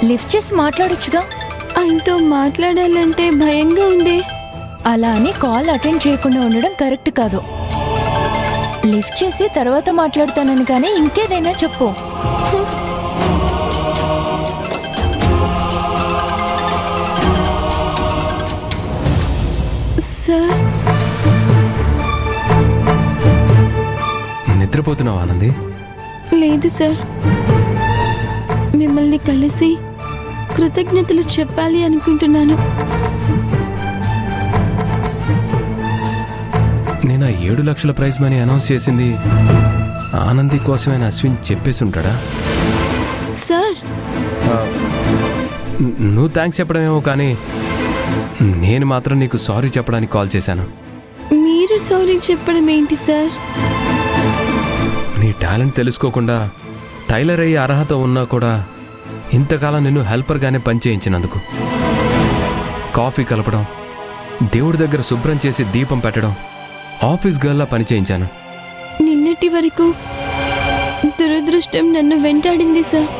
Lift చేసి మాట్లాడొచ్చుగా. ఆయనతో మాట్లాడాలంటే భయంగా ఉంది. అలా అని కాల్ అటెండ్ చేయకుండా ఉండడం కరెక్ట్ కాదు. లిఫ్ట్ చేసి తర్వాత మాట్లాడతానని కానీ ఇంకేదైనా చెప్పు. సార్, నిద్రపోతున్నావా ఆనంది? లేదు సార్, మిమ్మల్ని కలిసి కృతజ్ఞతలు చెప్పాలి అనుకుంటున్నాను. నేను ఆ 7 లక్షల ప్రైజ్ మనీ అనౌన్స్ చేసింది ఆనంది కోసమైన అశ్విన్ చెప్పేసి ఉంటాడా? సార్, నువ్వు థ్యాంక్స్ చెప్పడమేమో కానీ నేను మాత్రం నీకు సారీ చెప్పడానికి కాల్ చేశాను. మీరు సారీ చెప్పడం ఏంటి సార్? నీ టాలెంట్ తెలుసుకోకుండా టైలర్ అయ్యే అర్హత ఉన్నా కూడా ఇంతకాలం నిన్ను హెల్పర్గానే పనిచేయించినందుకు, కాఫీ కలపడం, దేవుడి దగ్గర శుభ్రం చేసి దీపం పెట్టడం, ఆఫీస్ గర్ల్లా పనిచేయించాను. నిన్నటి వరకు దురదృష్టం నన్ను వెంటాడింది సార్.